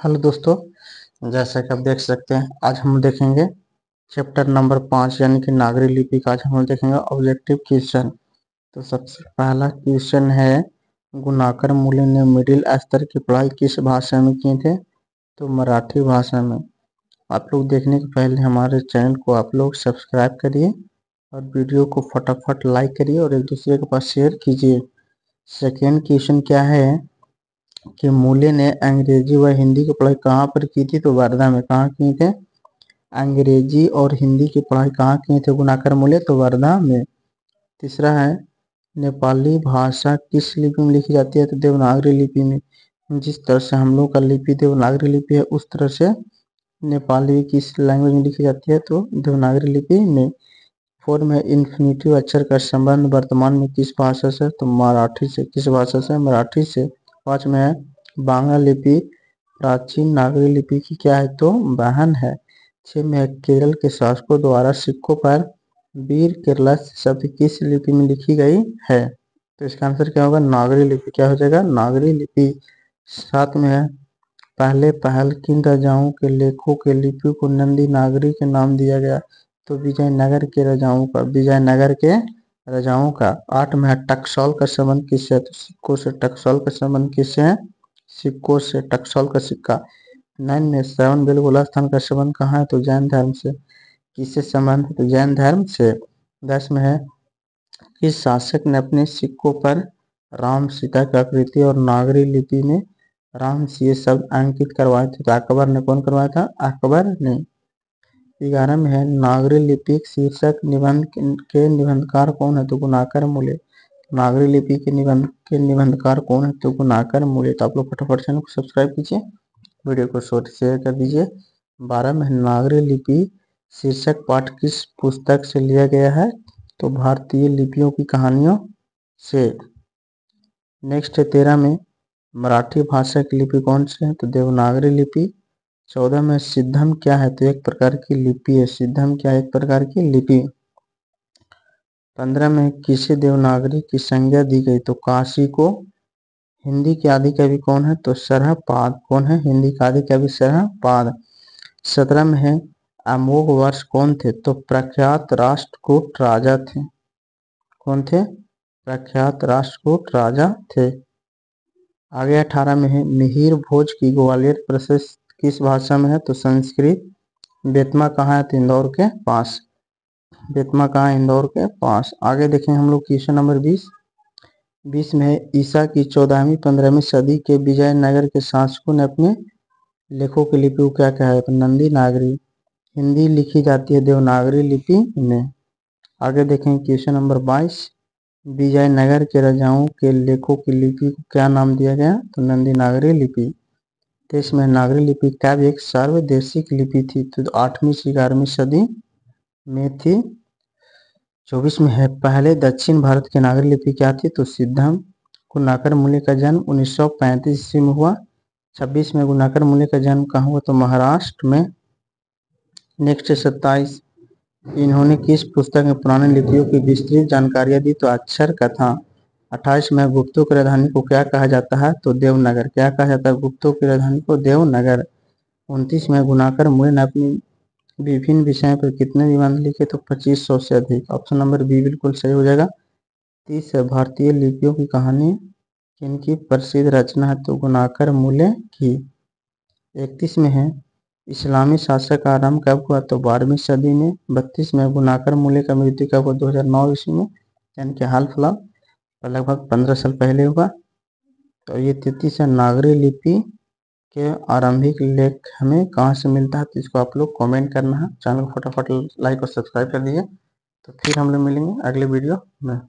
Hello दोस्तों, जैसा कि आप देख सकते हैं आज हम देखेंगे चैप्टर नंबर 5 यानी कि नागरी लिपि का। आज हम देखेंगे ऑब्जेक्टिव क्वेश्चन। तो सबसे पहला क्वेश्चन है, गुणाकर मूल्य ने मिडिल स्तर की पढ़ाई किस भाषा में की थे? तो मराठी भाषा में। आप लोग देखने के पहले हमारे चैनल को आप लोग सब्सक्राइब करिए और वीडियो को फटाफट लाइक करिए और एक दूसरे के पास शेयर कीजिए। सेकेंड क्वेश्चन क्या है कि मूल्य ने अंग्रेजी व हिंदी की पढ़ाई कहाँ पर की थी? तो वर्धा में। कहाँ किए थे? अंग्रेजी और हिंदी की पढ़ाई कहाँ किए थे गुणाकर मूल्य? तो वर्धा में। तीसरा है, नेपाली भाषा किस लिपि में लिखी जाती है? तो देवनागरी लिपि में। जिस तरह से हम लोग का लिपि देवनागरी लिपि है उस तरह से नेपाली किस लैंग्वेज में लिखी जाती है? तो देवनागरी लिपि में। फोर में इन्फिनेटिव अक्षर का संबंध वर्तमान में किस भाषा से? तो मराठी से। किस भाषा से? मराठी से। पाँच में है, बांग्ला लिपि प्राचीन नागरी लिपि की क्या है? तो बहन है। छह में है, केरल के शासकों द्वारा सिक्कों पर वीर केरला शब्द किस लिपि में लिखी गई है? तो इसका आंसर क्या होगा? नागरी लिपि। क्या हो जाएगा? नागरी लिपि। सात में है, पहले पहल किन राजाओं के लेखों के लिपि को नंदी नागरी के नाम दिया गया? तो विजयनगर के राजाओं का। विजयनगर के राजाओं का। आठ में है, टकसॉल का संबंध किससे? तो सिक्कों से। टकसॉल का संबंध किससे है? सिक्कों से। टकसॉल का सिक्का। नाइन में, श्रवण बेलगोला स्थान का संबंध कहाँ है? तो जैन धर्म से। किससे संबंध है? तो जैन धर्म से। 10 में है, किस शासक ने अपने सिक्कों पर राम सीता की आकृति और नागरी लिपि में राम ये शब्द अंकित करवाए थे? तो अकबर ने। कौन करवाया था? अकबर ने। 11 में है, नागरी लिपिक शीर्षक निबंध के निबंधकार कौन है? तो गुणाकर मूल्य। नागरी लिपि के निबंधकार कौन है? तो गुणाकर मूल्य। तो आप लोग फटाफट चैनल को सब्सक्राइब कीजिए, वीडियो को शेयर कर दीजिए। 12 में, नागरी लिपि शीर्षक पाठ किस पुस्तक से लिया गया है? तो भारतीय लिपियों की कहानियों से। नेक्स्ट है 13 में, मराठी भाषा की लिपि कौन सी है? तो देवनागरी लिपि। 14 में, सिद्धम क्या है? तो एक प्रकार की लिपि है। सिद्धम क्या है? एक प्रकार की लिपि। 15 में, किसे देवनागरी की संज्ञा दी गई? तो काशी को। हिंदी के आदि कवि कौन है? तो सरहपाद। कौन है हिंदी का आदि कवि? सरहपाद। 17 में है, अमोघ वर्ष कौन थे? तो प्रख्यात राष्ट्रकूट राजा थे। कौन थे? प्रख्यात राष्ट्रकूट राजा थे। आगे 18 में है, मिहिर भोज की ग्वालियर प्रशस्ति किस भाषा में है? तो संस्कृत। बेतमा कहाँ है? तो इंदौर के पास। बेतमा कहाँ है? इंदौर के पास। आगे देखें हम लोग क्वेश्चन नंबर 20। 20 में है, ईसा की 14वीं 15वीं सदी के विजयनगर के शासकों ने अपने लेखों की लिपि को क्या कहा है? तो नंदी नागरी। हिंदी लिखी जाती है देवनागरी लिपि में। आगे देखें क्वेश्चन नंबर 22। विजयनगर के राजाओं के लेखों की लिपि को क्या नाम दिया गया? तो नंदी नागरी लिपि। देश में नागरी लिपि क्या भी एक सार्वदेशिक लिपि थी? तो 8वीं से 11वीं सदी में थी। 24 में है, पहले दक्षिण भारत की नागरी लिपि क्या थी? तो सिद्धम। गुणाकर मूल्य का जन्म 1935 ईस्वी में हुआ। 26 में, गुणाकर मूल्य का जन्म कहाँ हुआ? तो महाराष्ट्र में। नेक्स्ट 27, इन्होंने किस पुस्तक में पुरानी लिपियों की विस्तृत जानकारियां दी? तो अक्षर कथा। 28 में, गुप्तों की राजधानी को क्या कहा जाता है? तो देवनगर। क्या कहा जाता है गुप्तों की राजधानी को? देवनगर। 29 में, गुणाकर मूल्य ने अपनी विभिन्न विषयों पर कितने निबंध लिखे? तो 2500 से अधिक। ऑप्शन नंबर बी बिल्कुल सही हो जाएगा। 30 है, भारतीय लिपियों की कहानी किनकी प्रसिद्ध रचना है? तो गुणाकर मूल्य की। 31 में है, इस्लामी शासक का आरंभ कब हुआ? तो 12वीं सदी में। 32 में, गुणाकर मूल्य का मृत्यु कब हुआ? 2009 ईस्वी में, यानी कि हाल फिलहाल लगभग 15 साल पहले हुआ। तो ये 33 है, नागरी लिपि के आरंभिक लेख हमें कहाँ से मिलता है? तो इसको आप लोग कमेंट करना है। चैनल को फटाफट लाइक और सब्सक्राइब कर दीजिए। तो फिर हम लोग मिलेंगे अगले वीडियो में।